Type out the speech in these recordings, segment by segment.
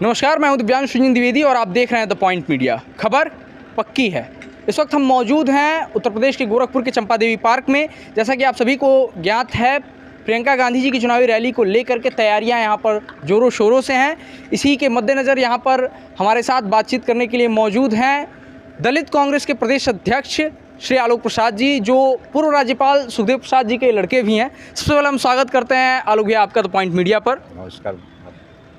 नमस्कार, मैं हूं दिव्यांशु द्विवेदी और आप देख रहे हैं द पॉइंट मीडिया। खबर पक्की है। इस वक्त हम मौजूद हैं उत्तर प्रदेश के गोरखपुर के चंपा देवी पार्क में। जैसा कि आप सभी को ज्ञात है, प्रियंका गांधी जी की चुनावी रैली को लेकर के तैयारियां यहां पर जोरों शोरों से हैं। इसी के मद्देनज़र यहां पर हमारे साथ बातचीत करने के लिए मौजूद हैं दलित कांग्रेस के प्रदेश अध्यक्ष श्री आलोक प्रसाद जी, जो पूर्व राज्यपाल सुखदेव प्रसाद जी के लड़के भी हैं। सबसे पहले हम स्वागत करते हैं आलोक भैया आपका द पॉइंट मीडिया पर। नमस्कार।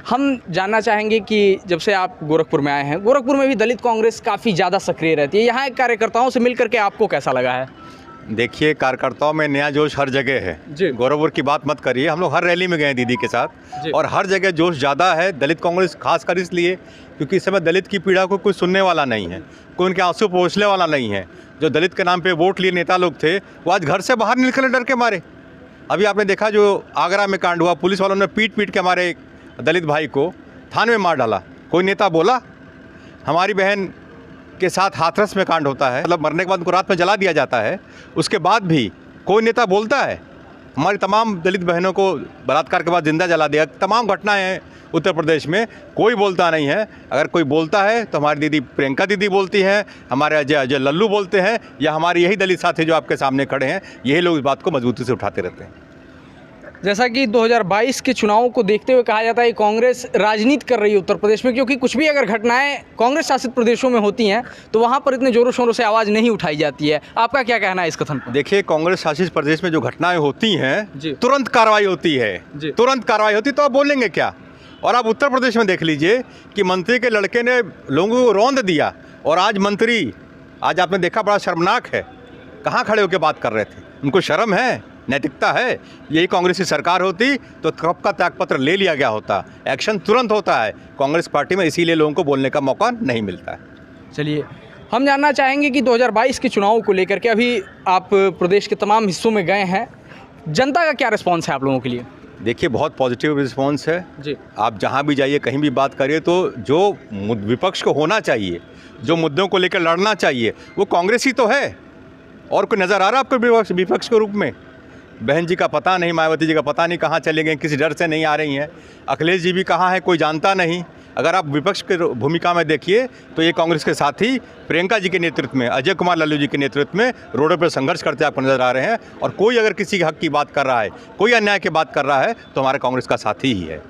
हम जानना चाहेंगे कि जब से आप गोरखपुर में आए हैं, गोरखपुर में भी दलित कांग्रेस काफ़ी ज़्यादा सक्रिय रहती है। यहाँ के कार्यकर्ताओं से मिलकर के आपको कैसा लगा है? देखिए, कार्यकर्ताओं में नया जोश हर जगह है जी। गोरखपुर की बात मत करिए, हम लोग हर रैली में गए दीदी के साथ और हर जगह जोश ज़्यादा है। दलित कांग्रेस खासकर इसलिए क्योंकि इस समय दलित की पीड़ा को कोई सुनने वाला नहीं है, कोई उनके आंसू पोंछने वाला नहीं है। जो दलित के नाम पे वोट लिए नेता लोग थे वो आज घर से बाहर निकले डर के मारे। अभी आपने देखा जो आगरा में कांड हुआ, पुलिस वालों ने पीट पीट के हमारे दलित भाई को थाने में मार डाला। कोई नेता बोला? हमारी बहन के साथ हाथरस में कांड होता है, मतलब मरने के बाद उनको रात में जला दिया जाता है, उसके बाद भी कोई नेता बोलता है? हमारी तमाम दलित बहनों को बलात्कार के बाद जिंदा जला दिया। तमाम घटनाएं हैं उत्तर प्रदेश में, कोई बोलता नहीं है। अगर कोई बोलता है तो हमारी दीदी प्रियंका दीदी बोलती हैं, हमारे अजय लल्लू बोलते हैं, या हमारे यही दलित साथी जो आपके सामने खड़े हैं, यही लोग इस बात को मजबूती से उठाते रहते हैं। जैसा कि 2022 के चुनावों को देखते हुए कहा जाता है कांग्रेस राजनीति कर रही है उत्तर प्रदेश में, क्योंकि कुछ भी अगर घटनाएं कांग्रेस शासित प्रदेशों में होती हैं तो वहां पर इतने जोरों शोरों से आवाज़ नहीं उठाई जाती है। आपका क्या कहना है इस कथन पर? देखिए, कांग्रेस शासित प्रदेश में जो घटनाएं होती हैं तुरंत कार्रवाई होती है, तुरंत कार्रवाई होती, तो आप बोलेंगे क्या? और आप उत्तर प्रदेश में देख लीजिए कि मंत्री के लड़के ने लोगों को रौंद दिया और आज मंत्री, आज आपने देखा बड़ा शर्मनाक है, कहाँ खड़े होकर बात कर रहे थे। उनको शर्म है, नैतिकता है? यही कांग्रेस की सरकार होती तो कब का त्यागपत्र ले लिया गया होता। एक्शन तुरंत होता है कांग्रेस पार्टी में, इसीलिए लोगों को बोलने का मौका नहीं मिलता है। चलिए, हम जानना चाहेंगे कि 2022 के चुनाव को लेकर के अभी आप प्रदेश के तमाम हिस्सों में गए हैं, जनता का क्या रिस्पॉन्स है आप लोगों के लिए? देखिए, बहुत पॉजिटिव रिस्पॉन्स है जी। आप जहाँ भी जाइए, कहीं भी बात करिए, तो जो विपक्ष को होना चाहिए, जो मुद्दों को लेकर लड़ना चाहिए, वो कांग्रेस ही तो है। और कोई नज़र आ रहा है आपको विपक्ष के रूप में? बहन जी का पता नहीं, मायावती जी का पता नहीं कहाँ चले गए, किसी डर से नहीं आ रही हैं। अखिलेश जी भी कहाँ है, कोई जानता नहीं। अगर आप विपक्ष की भूमिका में देखिए तो ये कांग्रेस के साथी प्रियंका जी के नेतृत्व में, अजय कुमार लल्लू जी के नेतृत्व में रोडों पर संघर्ष करते आपको नजर आ रहे हैं। और कोई अगर किसी के हक की बात कर रहा है, कोई अन्याय की बात कर रहा है, तो हमारे कांग्रेस का साथी ही है।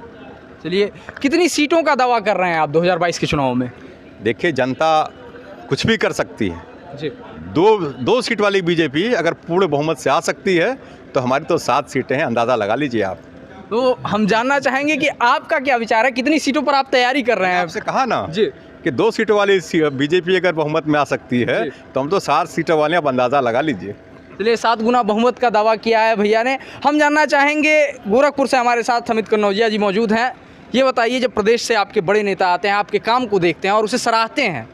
चलिए, कितनी सीटों का दावा कर रहे हैं आप 2022 के चुनाव में? देखिए, जनता कुछ भी कर सकती है जी। दो सीट वाली बीजेपी अगर पूर्ण बहुमत से आ सकती है तो हमारी तो 7 सीटें हैं, अंदाज़ा लगा लीजिए आप। तो हम जानना चाहेंगे कि आपका क्या विचार है, कितनी सीटों पर आप तैयारी कर रहे हैं? आपसे कहा ना जी कि 2 सीटों वाली बीजेपी अगर बहुमत में आ सकती है तो हम तो 7 सीटों वाले, आप अंदाज़ा लगा लीजिए। चलिए, 7 गुना बहुमत का दावा किया है भैया ने। हम जानना चाहेंगे, गोरखपुर से हमारे साथ अमित कन्नौजिया जी मौजूद हैं। ये बताइए, जब प्रदेश से आपके बड़े नेता आते हैं, आपके काम को देखते हैं और उसे सराहते हैं,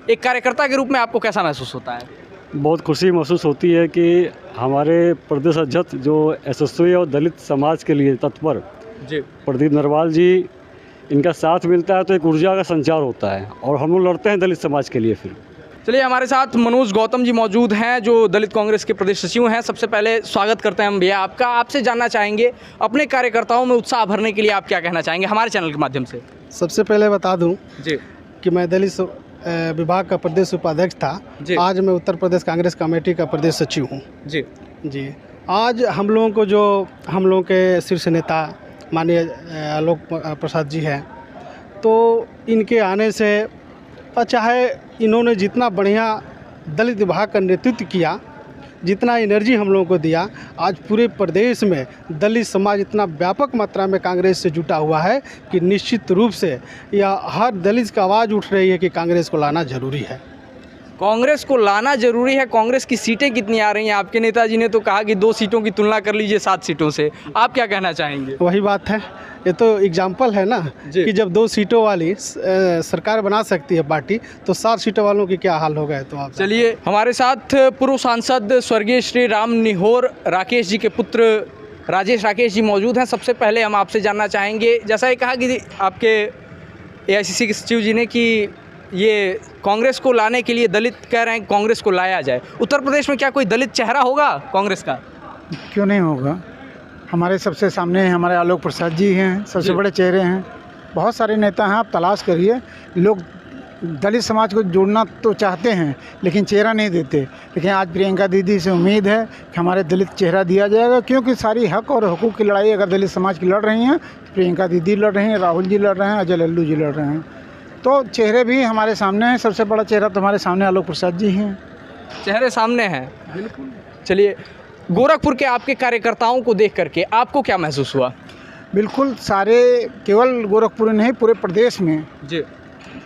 एक कार्यकर्ता के रूप में आपको कैसा महसूस होता है? बहुत खुशी महसूस होती है कि हमारे प्रदेश अध्यक्ष जो यशस्वी और दलित समाज के लिए तत्पर जी प्रदीप नरवाल जी, इनका साथ मिलता है तो एक ऊर्जा का संचार होता है और हम लोग लड़ते हैं दलित समाज के लिए। फिर चलिए, हमारे साथ मनोज गौतम जी मौजूद हैं जो दलित कांग्रेस के प्रदेश सचिव हैं। सबसे पहले स्वागत करते हैं हम भैया आपका। आपसे जानना चाहेंगे, अपने कार्यकर्ताओं में उत्साह भरने के लिए आप क्या कहना चाहेंगे हमारे चैनल के माध्यम से? सबसे पहले बता दूं जी कि मैं दलित विभाग का प्रदेश उपाध्यक्ष था, आज मैं उत्तर प्रदेश कांग्रेस कमेटी का प्रदेश सचिव हूँ। जी आज हम लोगों के शीर्ष नेता माननीय आलोक प्रसाद जी हैं, तो इनके आने से चाहे इन्होंने जितना बढ़िया दलित विभाग का नेतृत्व किया, जितना एनर्जी हम लोगों को दिया, आज पूरे प्रदेश में दलित समाज इतना व्यापक मात्रा में कांग्रेस से जुटा हुआ है कि निश्चित रूप से यह हर दलित की आवाज़ उठ रही है कि कांग्रेस को लाना जरूरी है। कांग्रेस को लाना जरूरी है। कांग्रेस की सीटें कितनी आ रही हैं? आपके नेताजी ने तो कहा कि 2 सीटों की तुलना कर लीजिए 7 सीटों से। आप क्या कहना चाहेंगे? वही बात है, ये तो एग्जाम्पल है ना कि जब 2 सीटों वाली सरकार बना सकती है पार्टी, तो 7 सीटों वालों की क्या हाल होगा। तो आप चलिए, हमारे साथ पूर्व सांसद स्वर्गीय श्री राम निहोर राकेश जी के पुत्र राजेश राकेश जी मौजूद हैं। सबसे पहले हम आपसे जानना चाहेंगे, जैसा ये कहा कि आपके AICC के सचिव जी ने कि ये कांग्रेस को लाने के लिए दलित कह रहे हैं कांग्रेस को लाया जाए, उत्तर प्रदेश में क्या कोई दलित चेहरा होगा कांग्रेस का? क्यों नहीं होगा। हमारे सबसे सामने हमारे आलोक प्रसाद जी हैं, सबसे बड़े चेहरे हैं। बहुत सारे नेता हैं, आप तलाश करिए। लोग दलित समाज को जोड़ना तो चाहते हैं लेकिन चेहरा नहीं देते। लेकिन आज प्रियंका दीदी से उम्मीद है कि हमारे दलित चेहरा दिया जाएगा, क्योंकि सारी हक और हुकूक की लड़ाई अगर दलित समाज की लड़ रही हैं तो प्रियंका दीदी लड़ रही हैं, राहुल जी लड़ रहे हैं, अजय लल्लू जी लड़ रहे हैं। तो चेहरे भी हमारे सामने हैं। सबसे बड़ा चेहरा तो हमारे सामने आलोक प्रसाद जी हैं। चेहरे सामने हैं, बिल्कुल। चलिए, गोरखपुर के आपके कार्यकर्ताओं को देख करके आपको क्या महसूस हुआ? बिल्कुल, सारे केवल गोरखपुर नहीं पूरे प्रदेश में जी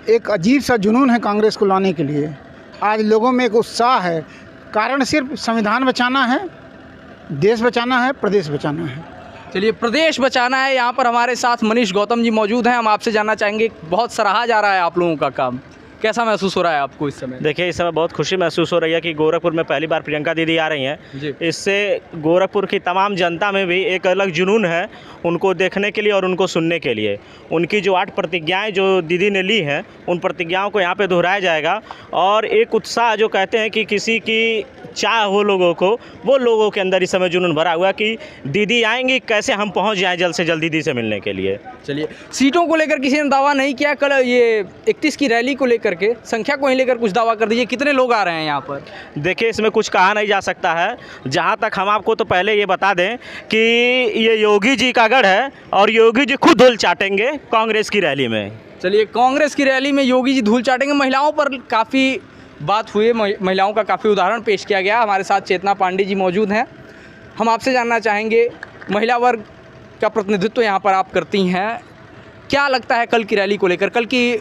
एक अजीब सा जुनून है कांग्रेस को लाने के लिए। आज लोगों में एक उत्साह है। कारण सिर्फ संविधान बचाना है, देश बचाना है, प्रदेश बचाना है। चलिए, प्रदेश बचाना है। यहाँ पर हमारे साथ मनीष गौतम जी मौजूद हैं। हम आपसे जानना चाहेंगे, बहुत सराहा जा रहा है आप लोगों का काम, कैसा महसूस हो रहा है आपको इस समय? देखिए, इस समय बहुत खुशी महसूस हो रही है कि गोरखपुर में पहली बार प्रियंका दीदी आ रही हैं। जी। इससे गोरखपुर की तमाम जनता में भी एक अलग जुनून है उनको देखने के लिए और उनको सुनने के लिए। उनकी जो 8 प्रतिज्ञाएं जो दीदी ने ली हैं, उन प्रतिज्ञाओं को यहाँ पे दोहराया जाएगा। और एक उत्साह जो कहते हैं कि किसी की चाह हो लोगों को, वो लोगों के अंदर इस समय जुनून भरा हुआ कि दीदी आएंगी, कैसे हम पहुँच जाएँ जल्द से जल्द दीदी से मिलने के लिए। चलिए, सीटों को लेकर किसी ने दावा नहीं किया? कल ये 31 की रैली को लेकर के संख्या को ही लेकर कुछ दावा कर दीजिए, कितने लोग आ रहे हैं यहाँ पर? देखिए, इसमें कुछ कहा नहीं जा सकता है। जहाँ तक हम आपको तो पहले ये बता दें कि ये योगी जी का गढ़ है और योगी जी खुद धूल चाटेंगे कांग्रेस की रैली में। चलिए, कांग्रेस की रैली में योगी जी धूल चाटेंगे। महिलाओं पर काफ़ी बात हुई, महिलाओं का काफ़ी उदाहरण पेश किया गया। हमारे साथ चेतना पांडे जी मौजूद हैं। हम आपसे जानना चाहेंगे, महिला वर्ग का प्रतिनिधित्व यहाँ पर आप करती हैं, क्या लगता है कल की रैली को लेकर, कल की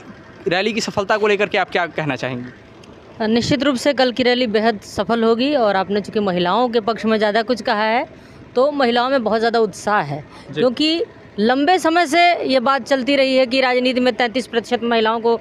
रैली की सफलता को लेकर के आप क्या कहना चाहेंगे? निश्चित रूप से कल की रैली बेहद सफल होगी। और आपने चूँकि महिलाओं के पक्ष में ज़्यादा कुछ कहा है, तो महिलाओं में बहुत ज़्यादा उत्साह है, क्योंकि लंबे समय से ये बात चलती रही है कि राजनीति में 33% महिलाओं को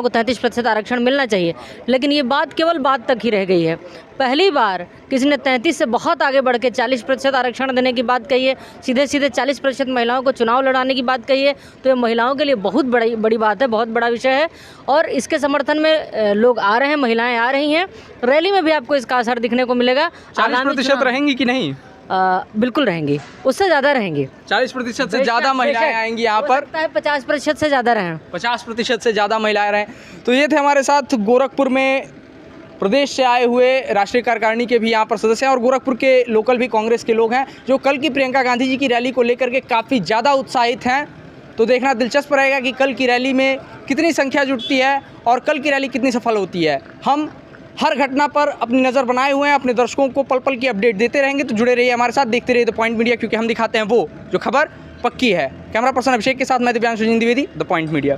33% आरक्षण मिलना चाहिए, लेकिन ये बात केवल बात तक ही रह गई है। पहली बार किसी ने 33 से बहुत आगे बढ़ के 40% आरक्षण देने की बात कही है, सीधे सीधे 40% महिलाओं को चुनाव लड़ाने की बात कही है। तो ये महिलाओं के लिए बहुत बड़ी बात है, बहुत बड़ा विषय है। और इसके समर्थन में लोग आ रहे हैं, महिलाएँ आ रही हैं। रैली में भी आपको इसका असर दिखने को मिलेगा। 40% रहेंगी कि नहीं? बिल्कुल रहेंगी, उससे ज़्यादा रहेंगी। 40% से ज़्यादा महिलाएं आएंगी यहाँ पर। 50% से ज़्यादा रहें, 50% से ज़्यादा महिलाएं रहें। तो ये थे हमारे साथ गोरखपुर में प्रदेश से आए हुए राष्ट्रीय कार्यकारिणी के भी यहाँ पर सदस्य हैं और गोरखपुर के लोकल भी कांग्रेस के लोग हैं, जो कल की प्रियंका गांधी जी की रैली को लेकर के काफ़ी ज़्यादा उत्साहित हैं। तो देखना दिलचस्प रहेगा कि कल की रैली में कितनी संख्या जुटती है और कल की रैली कितनी सफल होती है। हम हर घटना पर अपनी नज़र बनाए हुए हैं, अपने दर्शकों को पल पल की अपडेट देते रहेंगे। तो जुड़े रहिए हमारे साथ, देखते रहिए द पॉइंट मीडिया, क्योंकि हम दिखाते हैं वो जो खबर पक्की है। कैमरा पर्सन अभिषेक के साथ मैं Divyanshu Dwivedi, the point media.